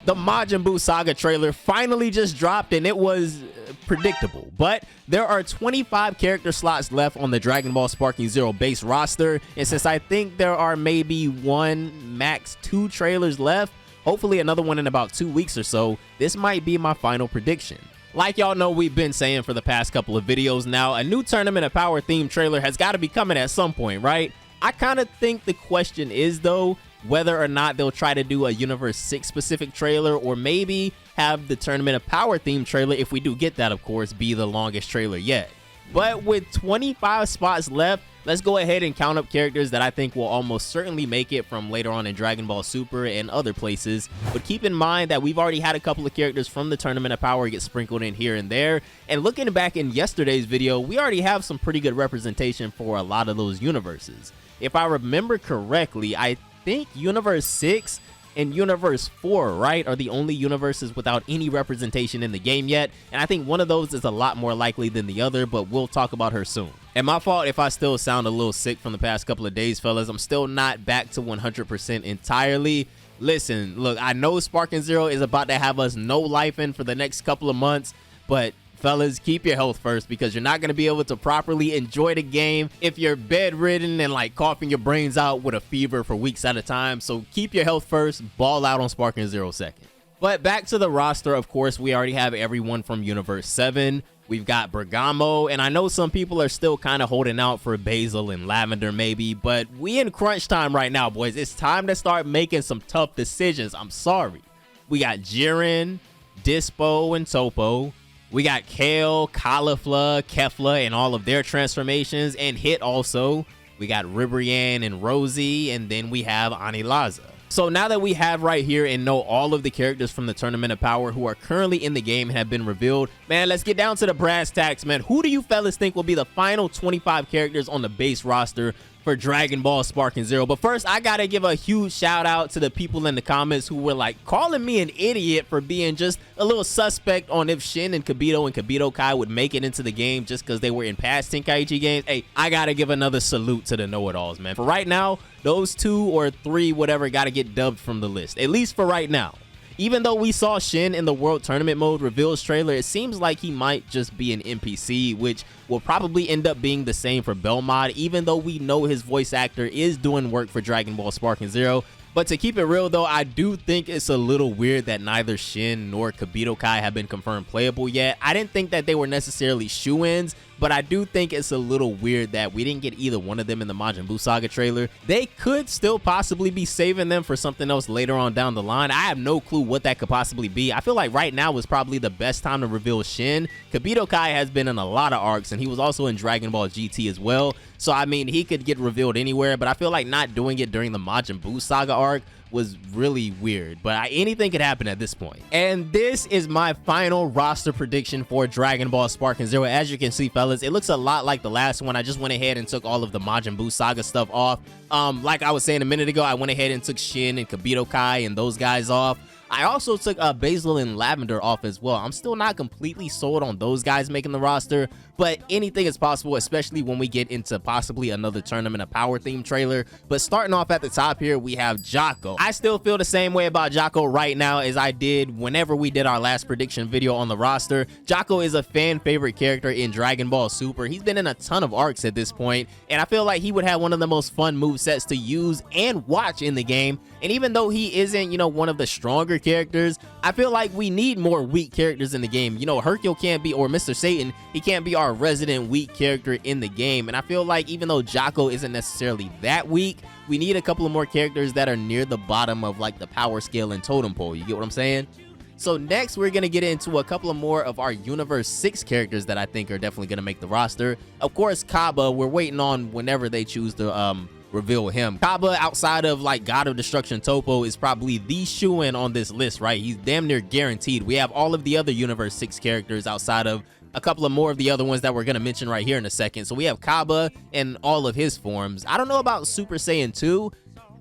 The Majin Buu Saga trailer finally just dropped, and it was predictable. But there are 25 character slots left on the Dragon Ball Sparking Zero base roster, and since I think there are maybe one, max 2 trailers left, hopefully another one in about 2 weeks or so, this might be my final prediction. Like y'all know we've been saying for the past couple of videos now, a new Tournament of Power themed trailer has got to be coming at some point, right? I kind of think the question is, though, whether or not they'll try to do a Universe 6 specific trailer, or maybe have the Tournament of Power themed trailer, if we do get that of course, be the longest trailer yet. But with 25 spots left, let's go ahead and count up characters that I think will almost certainly make it from later on in Dragon Ball Super and other places. But keep in mind that we've already had a couple of characters from the Tournament of Power get sprinkled in here and there. And looking back in yesterday's video, we already have some pretty good representation for a lot of those universes. If I remember correctly, I think Universe 6 and Universe 4, right, are the only universes without any representation in the game yet, and I think one of those is a lot more likely than the other, but we'll talk about her soon. And my fault if I still sound a little sick from the past couple of days, fellas. I'm still not back to 100% entirely. Listen, look, I know Sparking Zero is about to have us no life in for the next couple of months, but fellas, keep your health first, because you're not going to be able to properly enjoy the game if you're bedridden and like coughing your brains out with a fever for weeks at a time. So keep your health first, ball out on Sparking Zero second. But back to the roster, of course, we already have everyone from Universe 7. We've got Bergamo, and I know some people are still kind of holding out for Basil and Lavender maybe, but we in crunch time right now, boys. It's time to start making some tough decisions. I'm sorry. We got Jiren, Dispo, and Topo. We got Kale, Caulifla, Kefla, and all of their transformations, and Hit also. We got Ribrianne and Rosie, and then we have Anilaza. So now that we have right here and know all of the characters from the Tournament of Power who are currently in the game and have been revealed, man, let's get down to the brass tacks, man. Who do you fellas think will be the final 25 characters on the base roster for Dragon Ball Sparking Zero? But first, I gotta give a huge shout out to the people in the comments who were like calling me an idiot for being just a little suspect on if Shin and Kibito Kai would make it into the game just because they were in past Tenkaichi games. Hey, I gotta give another salute to the know-it-alls, man. For right now, those 2 or 3, whatever, gotta get dubbed from the list, at least for right now. Even though we saw Shin in the World Tournament Mode reveals trailer, it seems like he might just be an NPC, which will probably end up being the same for Belmod, even though we know his voice actor is doing work for Dragon Ball Sparking Zero. But to keep it real though, I do think it's a little weird that neither Shin nor Kibito Kai have been confirmed playable yet. I didn't think that they were necessarily shoo-ins, but I do think it's a little weird that we didn't get either one of them in the Majin Buu Saga trailer. They could still possibly be saving them for something else later on down the line. I have no clue what that could possibly be. I feel like right now is probably the best time to reveal Shin. Kibito Kai has been in a lot of arcs, and he was also in Dragon Ball GT as well. So I mean, he could get revealed anywhere, but I feel like not doing it during the Majin Buu Saga arc was really weird, but anything could happen at this point. And this is my final roster prediction for Dragon Ball Sparking Zero. As you can see, fellas, it looks a lot like the last one. I just went ahead and took all of the Majin Buu Saga stuff off. Like I was saying a minute ago, I went ahead and took Shin and Kibito Kai and those guys off. I also took Basil and Lavender off as well. I'm still not completely sold on those guys making the roster, but anything is possible, especially when we get into possibly another Tournament of Power themed trailer. But starting off at the top here, we have Jocko. I still feel the same way about Jocko right now as I did whenever we did our last prediction video on the roster. Jocko is a fan favorite character in Dragon Ball Super. He's been in a ton of arcs at this point, and I feel like he would have one of the most fun movesets to use and watch in the game. And even though he isn't, you know, one of the stronger characters, I feel like we need more weak characters in the game. You know, Hercule can't be, or Mr. Satan, he can't be our resident weak character in the game. And I feel like even though Jocko isn't necessarily that weak, we need a couple of more characters that are near the bottom of like the power scale and totem pole. You get what I'm saying? So next, we're going to get into a couple of more of our Universe 6 characters that I think are definitely going to make the roster. Of course, Kaba, we're waiting on whenever they choose to reveal him. Kaba, outside of like God of Destruction Topo, is probably the shoo-in on this list, right? He's damn near guaranteed. We have all of the other Universe 6 characters outside of a couple of more of the other ones that we're going to mention right here in a second. So we have Kaba and all of his forms. I don't know about Super Saiyan 2.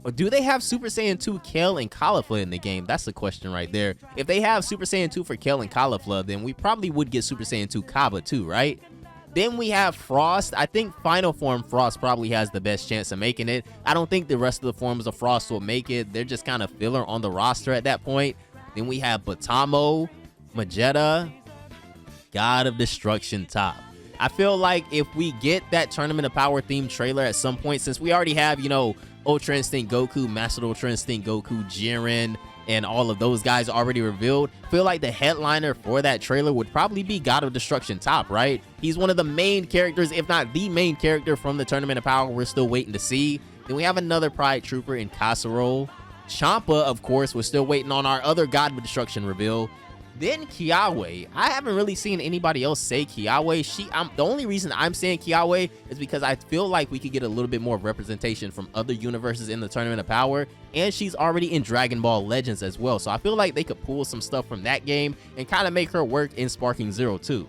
Or do they have Super Saiyan 2 Kale and Caulifla in the game? That's the question right there. If they have Super Saiyan 2 for Kale and Caulifla, then we probably would get Super Saiyan 2 Kaba too, right? Then we have Frost. I think Final Form Frost probably has the best chance of making it. I don't think the rest of the forms of Frost will make it. They're just kind of filler on the roster at that point. Then we have Batamo, Vegeta, God of Destruction top. I feel like if we get that Tournament of Power themed trailer at some point, since we already have, you know, Ultra Instinct Goku, Master Ultra Instinct Goku, Jiren, and all of those guys already revealed, I feel like the headliner for that trailer would probably be God of Destruction top, right? He's one of the main characters, if not the main character from the Tournament of Power we're still waiting to see. Then we have another Pride Trooper in Casserole. Champa, of course, we're still waiting on our other God of Destruction reveal. Then Kiawe. I haven't really seen anybody else say Kiawe. The only reason I'm saying Kiawe is because I feel like we could get a little bit more representation from other universes in the Tournament of Power, and she's already in Dragon Ball Legends as well. So I feel like they could pull some stuff from that game and kind of make her work in Sparking Zero too.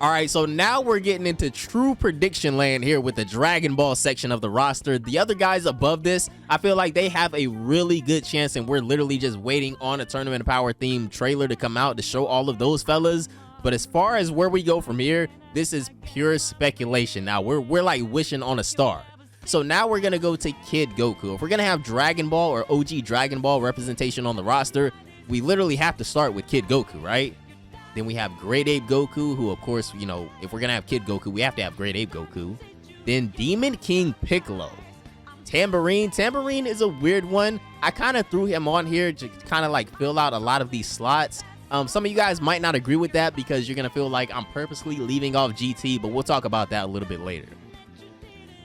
All right, so now we're getting into true prediction land here with the Dragon Ball section of the roster. The other guys above this, I feel like they have a really good chance, and we're literally just waiting on a Tournament of Power themed trailer to come out to show all of those fellas. But as far as where we go from here, this is pure speculation. Now we're like wishing on a star. So now we're gonna go to Kid Goku. If we're gonna have Dragon Ball or OG Dragon Ball representation on the roster, we literally have to start with Kid Goku, right? Then we have Great Ape Goku, who, of course, you know, if we're going to have Kid Goku, we have to have Great Ape Goku. Then Demon King Piccolo. Tambourine. Tambourine is a weird one. I kind of threw him on here to kind of like fill out a lot of these slots. Some of you guys might not agree with that because you're going to feel like I'm purposely leaving off GT, but we'll talk about that a little bit later.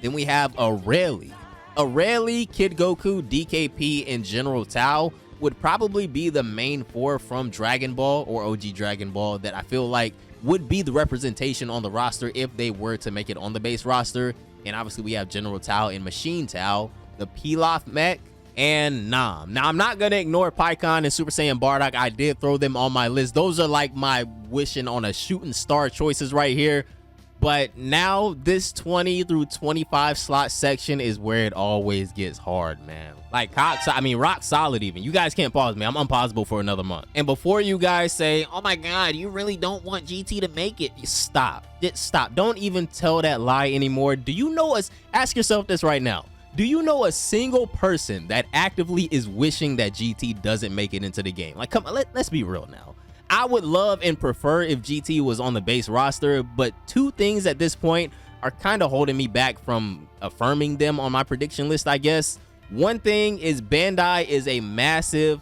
Then we have Aurelie. Aurelie, Kid Goku, DKP, and General Tao would probably be the main four from Dragon Ball or OG Dragon Ball that I feel like would be the representation on the roster if they were to make it on the base roster. And obviously we have General Tao and Machine Tao, the Pilaf Mech, and Nam. Now I'm not gonna ignore Pikkon and Super Saiyan Bardock. I did throw them on my list. Those are like my wishing on a shooting star choices right here. But now this 20 through 25 slot section is where it always gets hard, man. Like rock solid even. You guys can't pause me. I'm unpausable for another month. And before you guys say, oh my God, you really don't want GT to make it, stop. Stop. Don't even tell that lie anymore. Do you know us? Ask yourself this right now. Do you know a single person that actively is wishing that GT doesn't make it into the game? Like, come on, let's be real now. I would love and prefer if GT was on the base roster, but two things at this point are kind of holding me back from affirming them on my prediction list, I guess. One thing is Bandai is a massive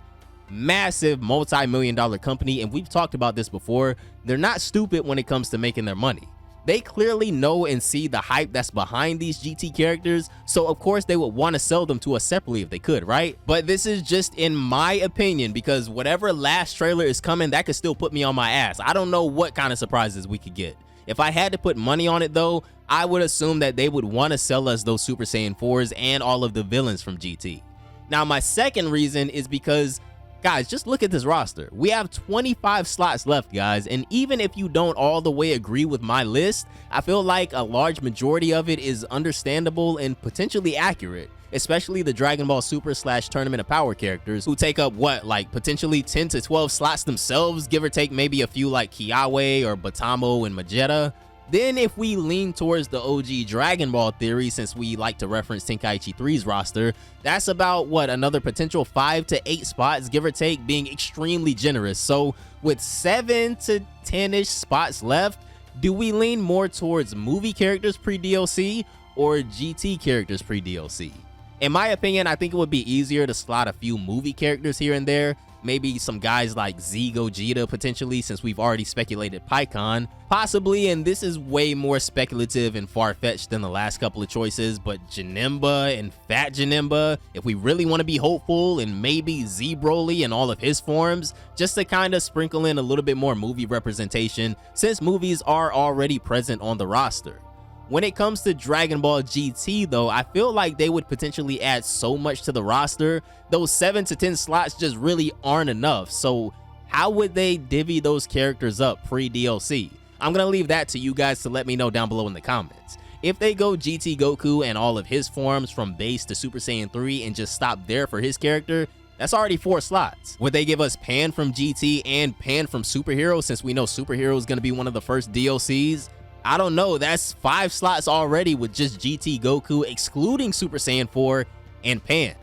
multi-million-dollar company, and we've talked about this before. They're not stupid when it comes to making their money. They clearly know and see the hype that's behind these GT characters, so of course they would want to sell them to us separately if they could, right? But this is just in my opinion, because whatever last trailer is coming, that could still put me on my ass. I don't know what kind of surprises we could get. If I had to put money on it though, I would assume that they would want to sell us those Super Saiyan 4s and all of the villains from GT. Now my second reason is because, guys, just look at this roster. We have 25 slots left, guys, and even if you don't all the way agree with my list, I feel like a large majority of it is understandable and potentially accurate, especially the Dragon Ball Super / Tournament of Power characters who take up what, like potentially 10 to 12 slots themselves, give or take maybe a few like Kiawe or Batamo and Vegeta. Then if we lean towards the OG Dragon Ball theory, since we like to reference Tenkaichi 3's roster, that's about what, another potential 5 to 8 spots, give or take, being extremely generous. So with 7 to 10-ish spots left, do we lean more towards movie characters pre-DLC or GT characters pre-DLC? In my opinion, I think it would be easier to slot a few movie characters here and there. Maybe some guys like Z Gogeta potentially, since we've already speculated Pikkon. Possibly, and this is way more speculative and far-fetched than the last couple of choices, but Janemba and Fat Janemba, if we really want to be hopeful, and maybe Z Broly in all of his forms, just to kind of sprinkle in a little bit more movie representation, since movies are already present on the roster. When it comes to Dragon Ball GT though, I feel like they would potentially add so much to the roster. Those 7 to 10 slots just really aren't enough. So how would they divvy those characters up pre-DLC? I'm gonna leave that to you guys to let me know down below in the comments. If they go GT Goku and all of his forms from base to Super Saiyan 3 and just stop there for his character, that's already 4 slots. Would they give us Pan from GT and Pan from Superhero, since we know Superhero is gonna be one of the first DLCs? I don't know, that's 5 slots already with just GT Goku, excluding Super Saiyan 4 and Pan.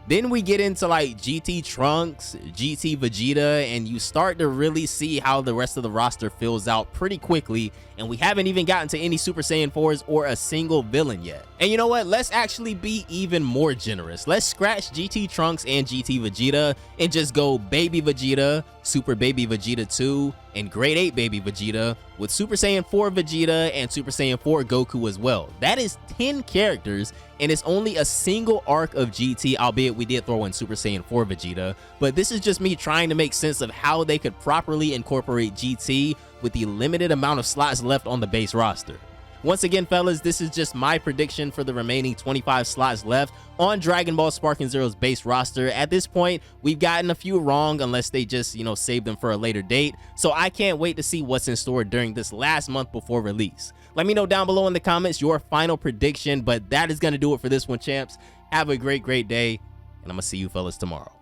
Then we get into like GT Trunks, GT Vegeta, and you start to really see how the rest of the roster fills out pretty quickly, and we haven't even gotten to any Super Saiyan 4s or a single villain yet. And you know what? Let's actually be even more generous. Let's scratch GT Trunks and GT Vegeta and just go Baby Vegeta, Super Baby Vegeta 2, and Grade 8 Baby Vegeta with Super Saiyan 4 Vegeta and Super Saiyan 4 Goku as well. That is 10 characters, and it's only a single arc of GT, albeit we did throw in Super Saiyan 4 Vegeta, but this is just me trying to make sense of how they could properly incorporate GT with the limited amount of slots left on the base roster. Once again, fellas, this is just my prediction for the remaining 25 slots left on Dragon Ball Sparking Zero's base roster. At this point, we've gotten a few wrong unless they just, save them for a later date. So I can't wait to see what's in store during this last month before release. Let me know down below in the comments your final prediction, but that is going to do it for this one, champs. Have a great day, and I'm going to see you fellas tomorrow.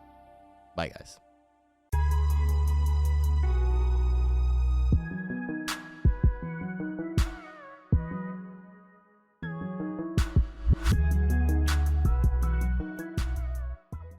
Bye, guys.